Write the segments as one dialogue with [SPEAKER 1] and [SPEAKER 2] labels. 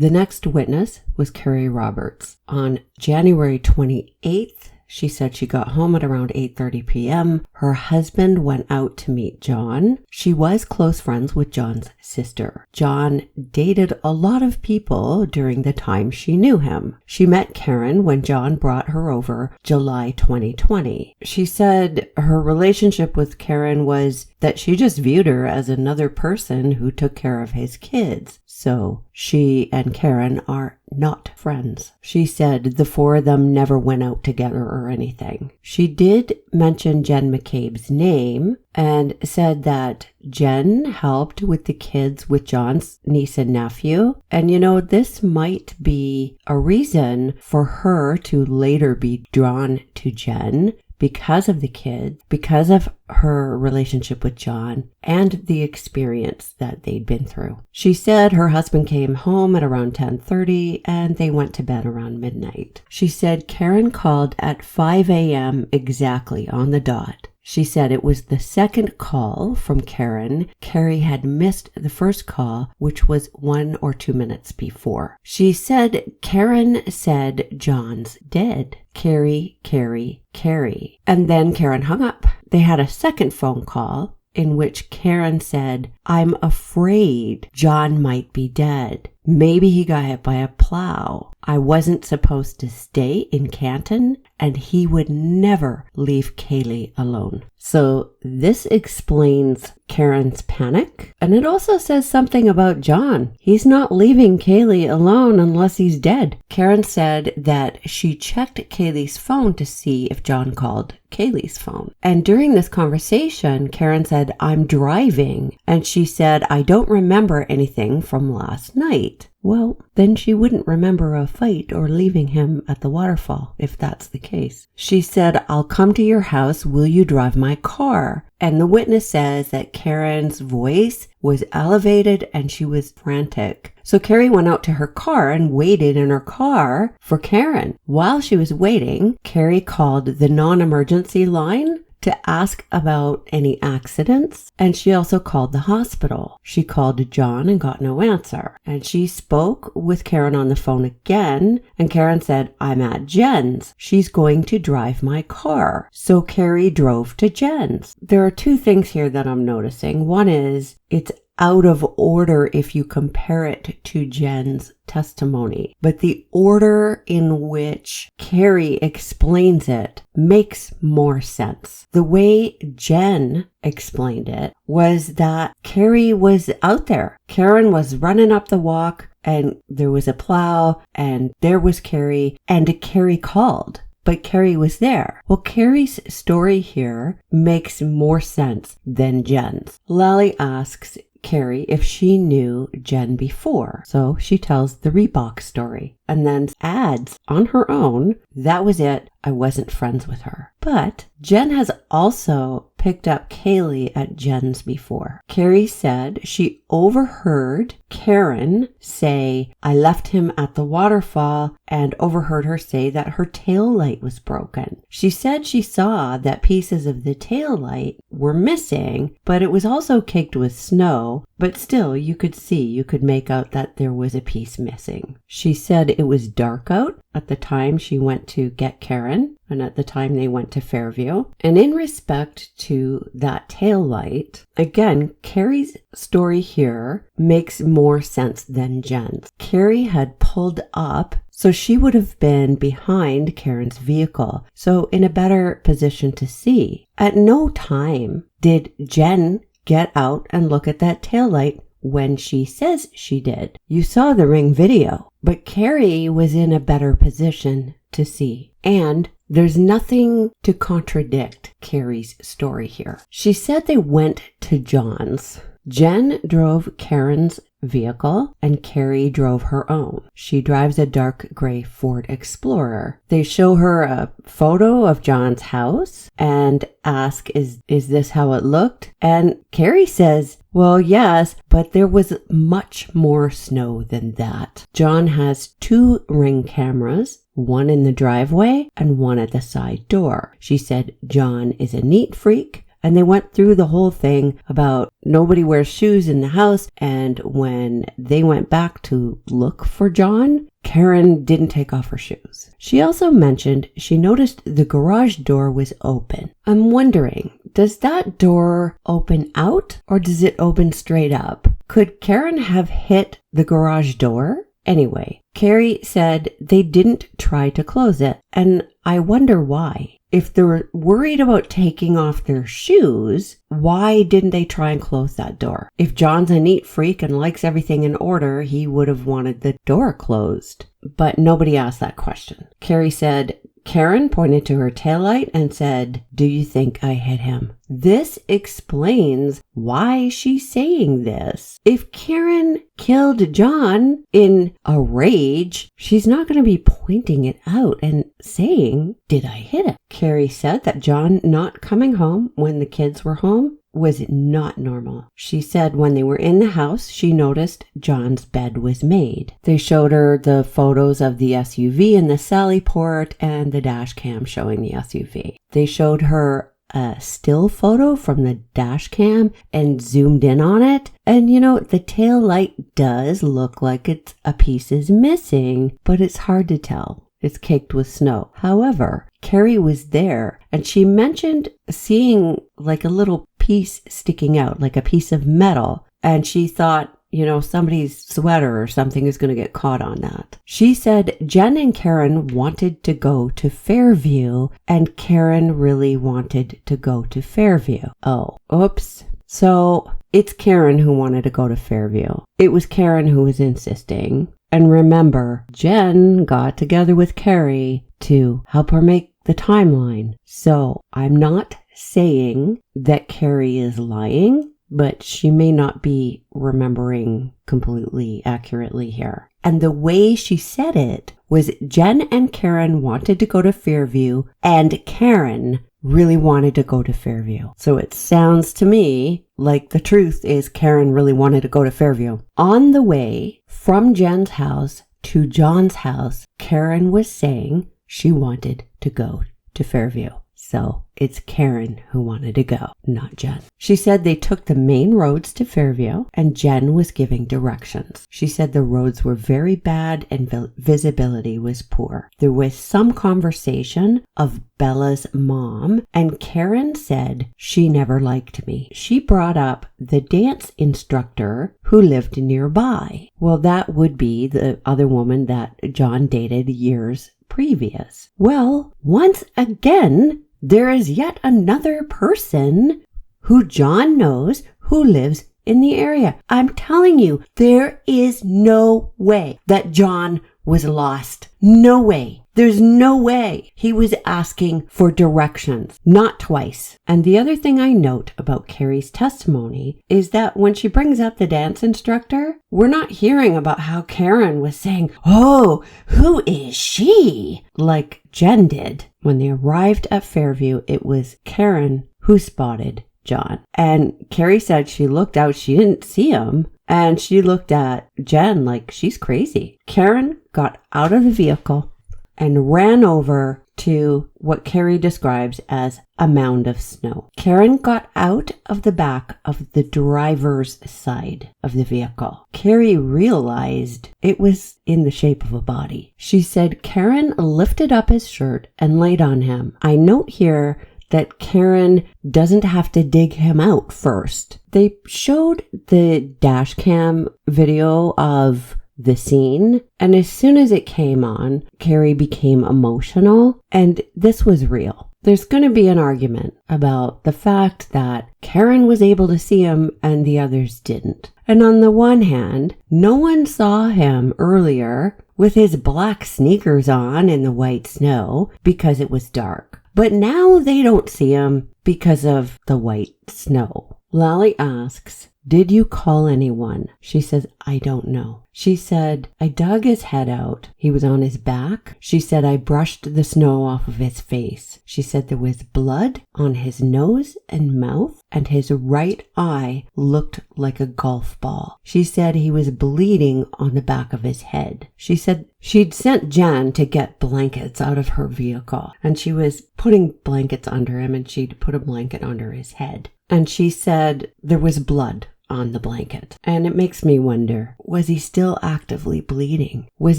[SPEAKER 1] The next witness was Kerry Roberts. On January 28th, she said she got home at around 8:30 p.m. Her husband went out to meet John. She was close friends with John's sister. John dated a lot of people during the time she knew him. She met Karen when John brought her over July 2020. She said her relationship with Karen was that she just viewed her as another person who took care of his kids. So she and Karen are not friends. She said the four of them never went out together or anything. She did mention Jen McCabe's name and said that Jen helped with the kids with John's niece and nephew. And this might be a reason for her to later be drawn to Jen because of the kids, because of her relationship with John, and the experience that they'd been through. She said her husband came home at around 10:30 and they went to bed around midnight. She said Karen called at 5 a.m. exactly on the dot. She said it was the second call from Karen. Kerry had missed the first call, which was 1 or 2 minutes before. She said Karen said John's dead. Kerry, Kerry, Kerry. And then Karen hung up. They had a second phone call in which Karen said, I'm afraid John might be dead. Maybe he got hit by a plow. I wasn't supposed to stay in Canton, and he would never leave Kaylee alone. So this explains Karen's panic, and it also says something about John. He's not leaving Kaylee alone unless he's dead. Karen said that she checked Kaylee's phone to see if John called Kaylee's phone. And during this conversation, Karen said, I'm driving. And she said, I don't remember anything from last night. Well, then she wouldn't remember a fight or leaving him at the waterfall, if that's the case. She said, I'll come to your house. Will you drive my car? And the witness says that Karen's voice was elevated and she was frantic. So Kerry went out to her car and waited in her car for Karen. While she was waiting, Kerry called the non-emergency line to ask about any accidents, and she also called the hospital. She called John and got no answer. And she spoke with Karen on the phone again, and Karen said, I'm at Jen's. She's going to drive my car. So Kerry drove to Jen's. There are two things here that I'm noticing. One is it's out of order if you compare it to Jen's testimony. But the order in which Kerry explains it makes more sense. The way Jen explained it was that Kerry was out there. Karen was running up the walk and there was a plow and there was Kerry and Kerry called. But Kerry was there. Well, Kerry's story here makes more sense than Jen's. Lally asks Kerry if she knew Jen before. So she tells the Reebok story and then adds on her own, that was it. I wasn't friends with her. But Jen has also picked up Kaylee at Jen's before. Kerry said she overheard Karen say, I left him at the waterfall, and overheard her say that her tail light was broken. She said she saw that pieces of the tail light were missing, but it was also caked with snow. But still, you could make out that there was a piece missing. She said it was dark out at the time she went to get Karen and at the time they went to Fairview. And in respect to that tail light, again, Kerry's story here makes more sense than Jen's. Kerry had pulled up, so she would have been behind Karen's vehicle, so in a better position to see. At no time did Jen get out and look at that taillight when she says she did. You saw the Ring video, but Kerry was in a better position to see. And there's nothing to contradict Kerry's story here. She said they went to John's. Jen drove Karen's vehicle and Kerry drove her own. She drives a dark gray Ford Explorer. They show her a photo of John's house and ask, is this how it looked? And Kerry says, well, yes, but there was much more snow than that. John has 2 Ring cameras, one in the driveway and one at the side door. She said John is a neat freak, And they went through the whole thing about nobody wears shoes in the house. And when they went back to look for John, Karen didn't take off her shoes. She also mentioned she noticed the garage door was open. I'm wondering, does that door open out or does it open straight up? Could Karen have hit the garage door? Anyway, Kerry said they didn't try to close it, and I wonder why. If they were worried about taking off their shoes, why didn't they try and close that door? If John's a neat freak and likes everything in order, he would have wanted the door closed. But nobody asked that question. Kerry said, Karen pointed to her taillight and said, "Do you think I hit him?" This explains why she's saying this. If Karen killed John in a rage, she's not going to be pointing it out and saying, "Did I hit him?" Kerry said that John not coming home when the kids were home was not normal. She said when they were in the house, she noticed John's bed was made. They showed her the photos of the SUV in the Sally port and the dash cam showing the SUV. They showed her a still photo from the dash cam and zoomed in on it. And the tail light does look like a piece is missing, but it's hard to tell. It's caked with snow. However, Kerry was there and she mentioned seeing like a little piece sticking out, like a piece of metal. And she thought, somebody's sweater or something is going to get caught on that. She said Jen and Karen wanted to go to Fairview and Karen really wanted to go to Fairview. Oh, oops. So it's Karen who wanted to go to Fairview. It was Karen who was insisting. And remember, Jen got together with Kerry to help her make the timeline. So I'm not saying that Kerry is lying, but she may not be remembering completely accurately here. And the way she said it was Jen and Karen wanted to go to Fairview and Karen really wanted to go to Fairview. So it sounds to me like the truth is Karen really wanted to go to Fairview. On the way from Jen's house to John's house, Karen was saying she wanted to go to Fairview. So it's Karen who wanted to go, not Jen. She said they took the main roads to Fairview and Jen was giving directions. She said the roads were very bad and visibility was poor. There was some conversation of Bella's mom and Karen said she never liked me. She brought up the dance instructor who lived nearby. Well, that would be the other woman that John dated years previous. Well, once again, there is yet another person who John knows who lives in the area. I'm telling you, there is no way that John was lost. No way. There's no way he was asking for directions, not twice. And the other thing I note about Kerry's testimony is that when she brings up the dance instructor, we're not hearing about how Karen was saying, "Oh, who is she?" like Jen did. When they arrived at Fairview, it was Karen who spotted John. And Kerry said she looked out, she didn't see him. And she looked at Jen like she's crazy. Karen got out of the vehicle and ran over to what Kerry describes as a mound of snow. Karen got out of the back of the driver's side of the vehicle. Kerry realized it was in the shape of a body. She said Karen lifted up his shirt and laid on him. I note here that Karen doesn't have to dig him out first. They showed the dash cam video of the scene, and as soon as it came on, Kerry became emotional, and this was real. There's going to be an argument about the fact that Karen was able to see him and the others didn't. And on the one hand, no one saw him earlier with his black sneakers on in the white snow because it was dark. But now they don't see him because of the white snow. Lally asks, did you call anyone? She says, I don't know. She said, I dug his head out. He was on his back. She said, I brushed the snow off of his face. She said there was blood on his nose and mouth, and his right eye looked like a golf ball. She said he was bleeding on the back of his head. She said she'd sent Jen to get blankets out of her vehicle, and she was putting blankets under him, and she'd put a blanket under his head. And she said there was blood on the blanket. And it makes me wonder, was he still actively bleeding? Was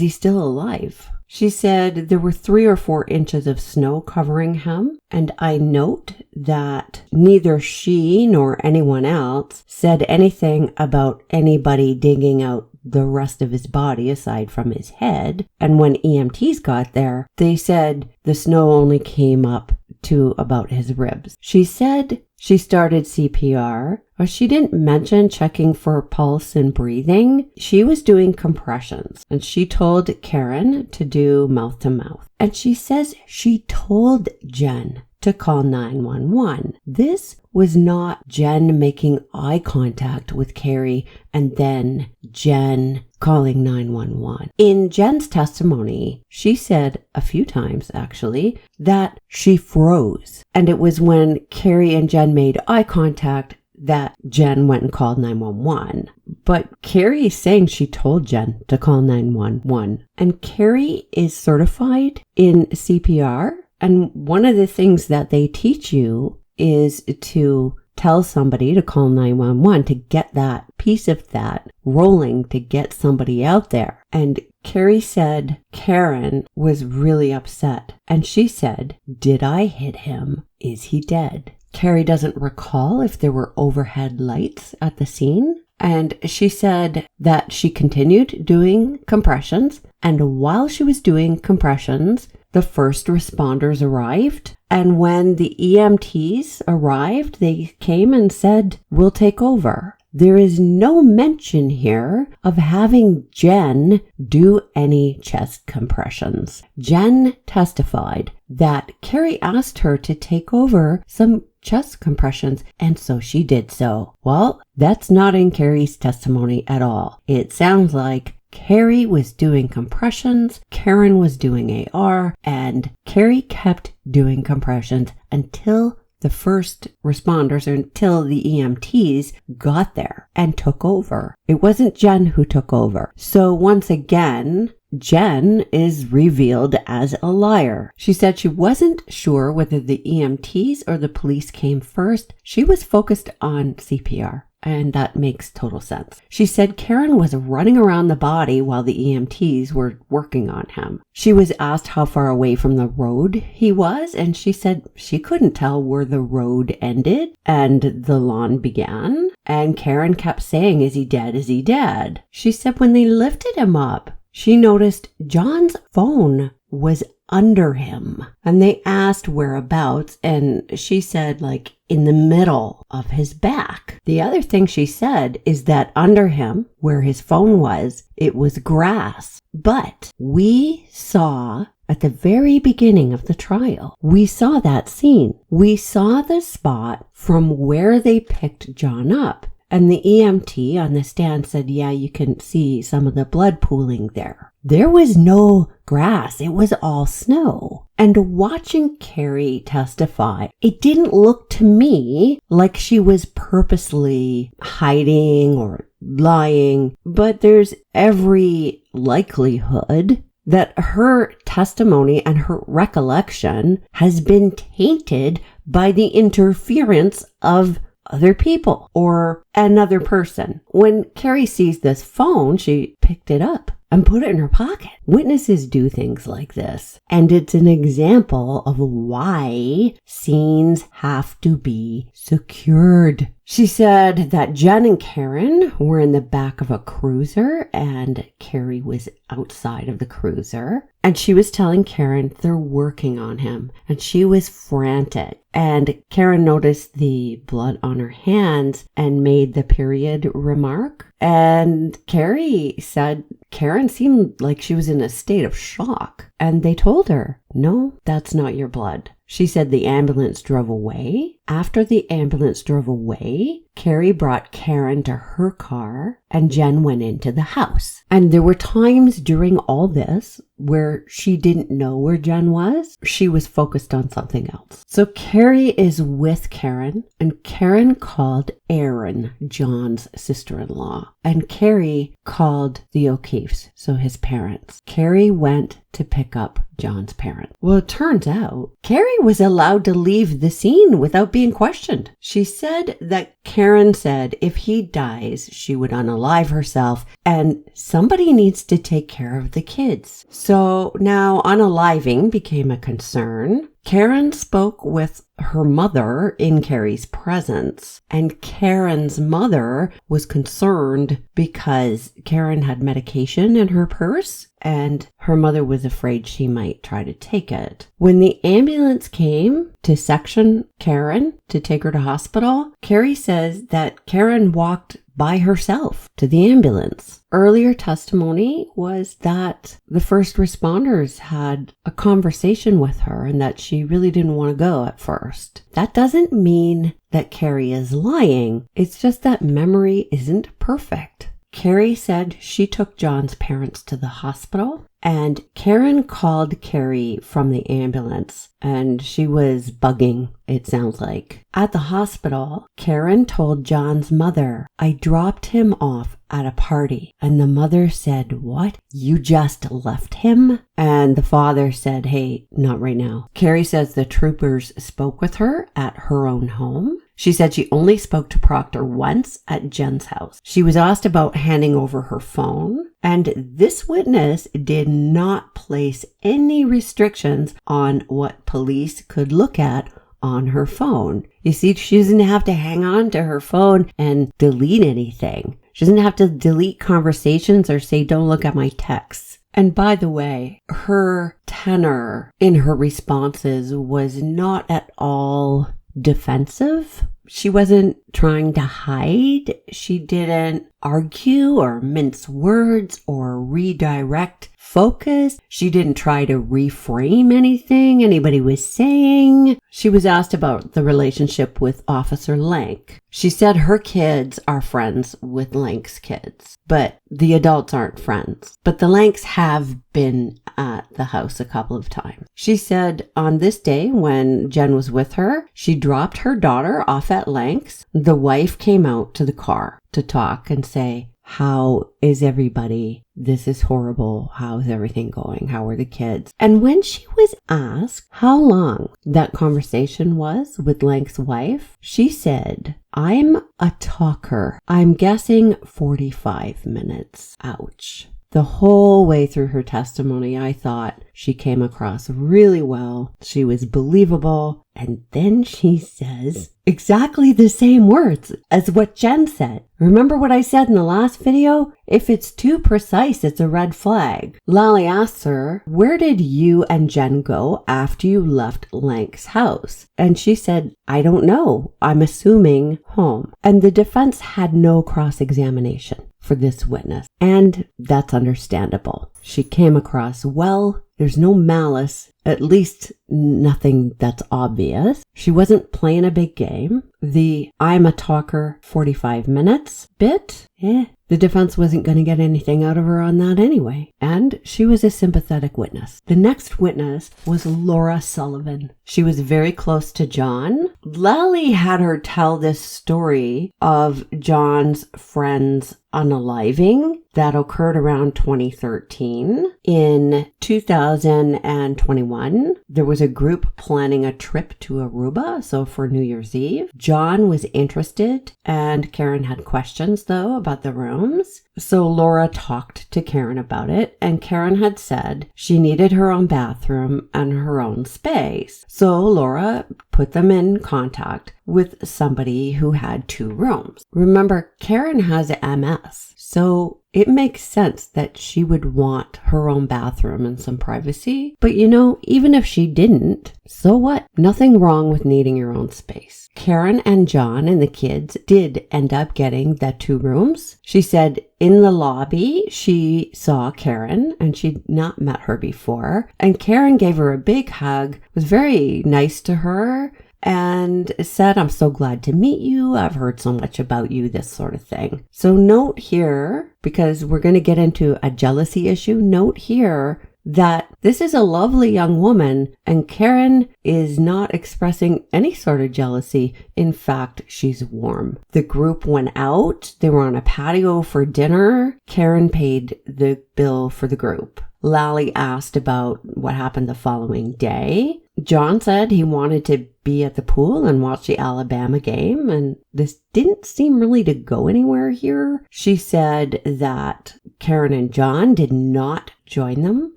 [SPEAKER 1] he still alive? She said there were 3 or 4 inches of snow covering him. And I note that neither she nor anyone else said anything about anybody digging out the rest of his body aside from his head. And when EMTs got there, they said the snow only came up to about his ribs. She said she started CPR, but she didn't mention checking for pulse and breathing. She was doing compressions, and she told Karen to do mouth to mouth. And she says she told Jen to call 911. This was not Jen making eye contact with Kerry and then Jen calling 911. In Jen's testimony, she said a few times actually that she froze. And it was when Kerry and Jen made eye contact that Jen went and called 911. But Kerry is saying she told Jen to call 911. And Kerry is certified in CPR. And one of the things that they teach you is to tell somebody to call 911 to get that piece of that rolling, to get somebody out there. And Kerry said Karen was really upset. And she said, did I hit him? Is he dead? Kerry doesn't recall if there were overhead lights at the scene. And she said that she continued doing compressions. And while she was doing compressions, the first responders arrived. And when the EMTs arrived, they came and said, we'll take over. There is no mention here of having Jen do any chest compressions. Jen testified that Kerry asked her to take over some chest compressions, and so she did so. Well, that's not in Kerry's testimony at all. It sounds like Kerry was doing compressions, Karen was doing AR, and Kerry kept doing compressions until the first responders, or until the EMTs got there and took over. It wasn't Jen who took over. So once again, Jen is revealed as a liar. She said she wasn't sure whether the EMTs or the police came first. She was focused on CPR. And that makes total sense. She said Karen was running around the body while the EMTs were working on him. She was asked how far away from the road he was, and she said she couldn't tell where the road ended and the lawn began. And Karen kept saying, is he dead? Is he dead? She said when they lifted him up, she noticed John's phone was under him. And they asked whereabouts, and she said like in the middle of his back. The other thing she said is that under him, where his phone was, it was grass. But we saw at the very beginning of the trial, we saw that scene. We saw the spot from where they picked John up. And the EMT on the stand said, yeah, you can see some of the blood pooling there. There was no grass. It was all snow. And watching Kerry testify, it didn't look to me like she was purposely hiding or lying, but there's every likelihood that her testimony and her recollection has been tainted by the interference of other people or another person. When Kerry sees this phone, she picked it up and put it in her pocket. Witnesses do things like this. And it's an example of why scenes have to be secured. She said that Jen and Karen were in the back of a cruiser and Kerry was outside of the cruiser. And she was telling Karen they're working on him. And she was frantic. And Karen noticed the blood on her hands and made the period remark. And Kerry said Karen seemed like she was in a state of shock. And they told her, no, that's not your blood. She said the ambulance drove away. After the ambulance drove away, Kerry brought Karen to her car and Jen went into the house. And there were times during all this where she didn't know where Jen was. She was focused on something else. So Kerry is with Karen and Karen called Erin, John's sister-in-law. And Kerry called the O'Keefes, so his parents. Kerry went to pick up John's parents. Well, it turns out Kerry was allowed to leave the scene without being questioned. She said that Karen said if he dies, she would unalive herself and somebody needs to take care of the kids. So now unaliving became a concern. Karen spoke with her mother in Kerry's presence, and Karen's mother was concerned because Karen had medication in her purse and her mother was afraid she might try to take it. When the ambulance came to section Karen to take her to hospital, Kerry says that Karen walked by herself to the ambulance. Earlier testimony was that the first responders had a conversation with her and that she really didn't want to go at first. That doesn't mean that Kerry is lying. It's just that memory isn't perfect. Kerry said she took John's parents to the hospital and Karen called Kerry from the ambulance and she was bugging, it sounds like. At the hospital, Karen told John's mother, "I dropped him off at a party." And the mother said, "What? You just left him?" And the father said, "Hey, not right now." Kerry says the troopers spoke with her at her own home. She said she only spoke to Proctor once at Jen's house. She was asked about handing over her phone, and this witness did not place any restrictions on what police could look at on her phone. You see, she doesn't have to hang on to her phone and delete anything. She doesn't have to delete conversations or say, "Don't look at my texts." And by the way, her tenor in her responses was not at all defensive. She wasn't trying to hide. She didn't argue or mince words or redirect focus. She didn't try to reframe anything anybody was saying. She was asked about the relationship with Officer Lank. She said her kids are friends with Lank's kids, but the adults aren't friends. But the Lanks have been at the house a couple of times. She said on this day when Jen was with her, she dropped her daughter off at Lank's. The wife came out to the car to talk and say, "How is everybody? This is horrible. How's everything going? How are the kids?" And when she was asked how long that conversation was with Lank's wife, she said, "I'm a talker. I'm guessing 45 minutes. Ouch." The whole way through her testimony, I thought she came across really well. She was believable. And then she says exactly the same words as what Jen said. Remember what I said in the last video? If it's too precise, it's a red flag. Lally asks her, "Where did you and Jen go after you left Lank's house?" And she said, "I don't know. I'm assuming home." And the defense had no cross-examination for this witness. And that's understandable. She came across well. There's no malice, at least nothing that's obvious. She wasn't playing a big game. The "I'm a talker 45 minutes bit, the defense wasn't going to get anything out of her on that anyway. And she was a sympathetic witness. The next witness was Laura Sullivan. She was very close to John. Lally had her tell this story of John's friends unaliving that occurred around 2013. In 2021, there was a group planning a trip to Aruba, so for New Year's Eve. John was interested, and Karen had questions, though, about the rooms. So Laura talked to Karen about it, and Karen had said she needed her own bathroom and her own space. So Laura put them in contact with somebody who had 2 rooms. Remember, Karen has MS, so it makes sense that she would want her own bathroom and some privacy. But even if she didn't, so what? Nothing wrong with needing your own space. Karen and John and the kids did end up getting the 2 rooms. She said in the lobby, she saw Karen and she'd not met her before. And Karen gave her a big hug, was very nice to her, and said, "I'm so glad to meet you. I've heard so much about you," this sort of thing. So note here, because we're going to get into a jealousy issue, note here that this is a lovely young woman and Karen is not expressing any sort of jealousy. In fact, she's warm. The group went out. They were on a patio for dinner. Karen paid the bill for the group. Lally asked about what happened the following day. John said he wanted to be at the pool and watch the Alabama game, and this didn't seem really to go anywhere here. She said that Karen and John did not join them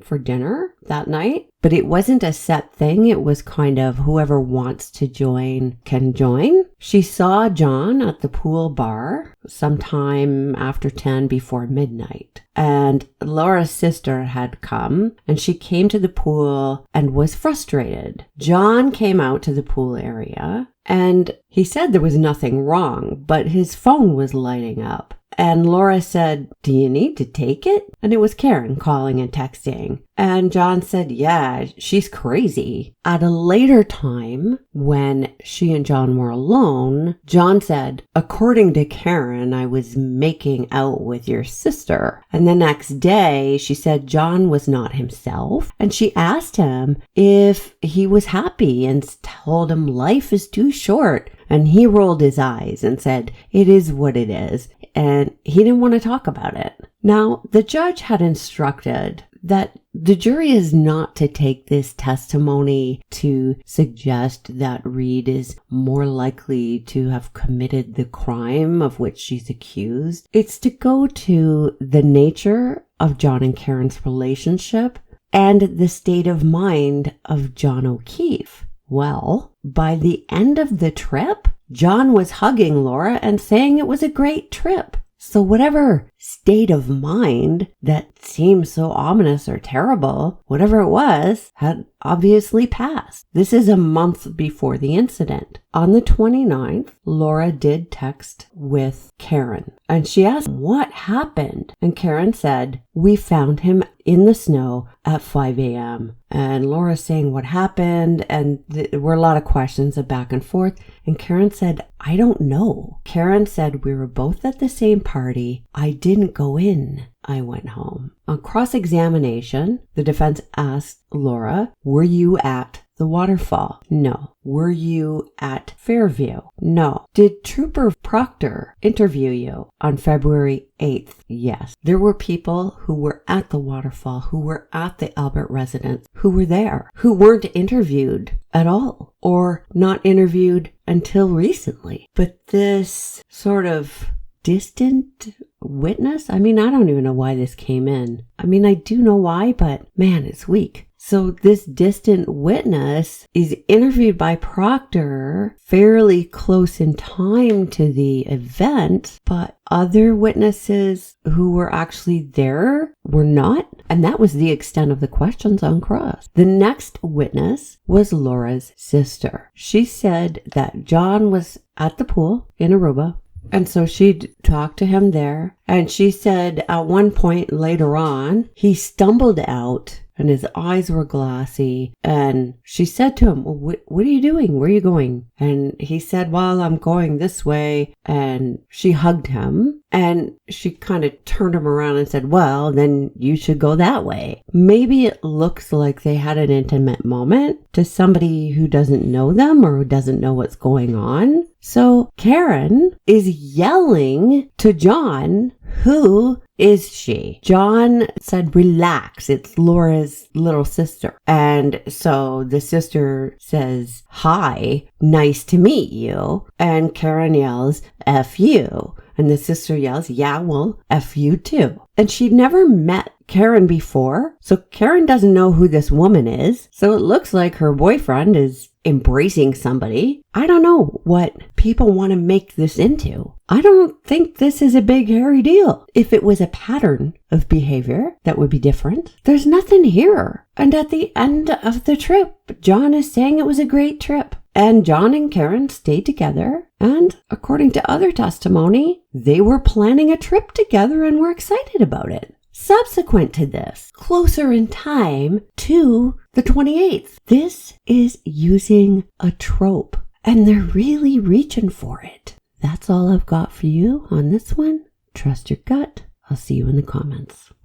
[SPEAKER 1] for dinner that night, but it wasn't a set thing. It was kind of whoever wants to join can join. She saw John at the pool bar sometime after 10 before midnight. And Laura's sister had come and she came to the pool and was frustrated. John came out to the pool area and he said there was nothing wrong, but his phone was lighting up. And Laura said, "Do you need to take it?" And it was Karen calling and texting. And John said, "Yeah, she's crazy." At a later time, when she and John were alone, John said, "According to Karen, I was making out with your sister." And the next day, she said John was not himself. And she asked him if he was happy and told him life is too short. And he rolled his eyes and said, "It is what it is." And he didn't want to talk about it. Now, the judge had instructed that the jury is not to take this testimony to suggest that Reed is more likely to have committed the crime of which she's accused. It's to go to the nature of John and Karen's relationship and the state of mind of John O'Keefe. Well, by the end of the trip, John was hugging Laura and saying it was a great trip. So whatever state of mind that seems so ominous or terrible, whatever it was, had obviously passed. This is a month before the incident. On the 29th, Laura did text with Karen and she asked what happened. And Karen said, "We found him in the snow at 5 a.m. And Laura's saying what happened, and there were a lot of questions of back and forth. And Karen said, "I don't know." Karen said, "We were both at the same party. I didn't go in. I went home." On cross-examination, the defense asked Laura, "Were you at the waterfall?" "No." "Were you at Fairview?" "No." "Did Trooper Proctor interview you on February 8th? "Yes." There were people who were at the waterfall, who were at the Albert residence, who were there, who weren't interviewed at all, or not interviewed until recently. But this sort of distant witness, I don't even know why this came in. I do know why, but man, it's weak. So this distant witness is interviewed by Proctor fairly close in time to the event, but other witnesses who were actually there were not. And that was the extent of the questions on cross. The next witness was Laura's sister. She said that John was at the pool in Aruba. And so she'd talked to him there. And she said at one point later on, he stumbled out and his eyes were glassy. And she said to him, "What are you doing? Where are you going?" And he said, "Well, I'm going this way." And she hugged him and she kind of turned him around and said, "Well, then you should go that way." Maybe it looks like they had an intimate moment to somebody who doesn't know them or who doesn't know what's going on. So Karen is yelling to John, "Who is she?" John said, "Relax, it's Laura's little sister." And so the sister says, "Hi, nice to meet you." And Karen yells, "F you." And the sister yells, "Yeah, well, F you too." And she'd never met Karen before, so Karen doesn't know who this woman is. So it looks like her boyfriend is embracing somebody. I don't know what people want to make this into. I don't think this is a big hairy deal. If it was a pattern of behavior, that would be different. There's nothing here. And at the end of the trip, John is saying it was a great trip. And John and Karen stayed together. And according to other testimony, they were planning a trip together and were excited about it. Subsequent to this, closer in time to the 28th, this is using a trope, and they're really reaching for it. That's all I've got for you on this one. Trust your gut. I'll see you in the comments.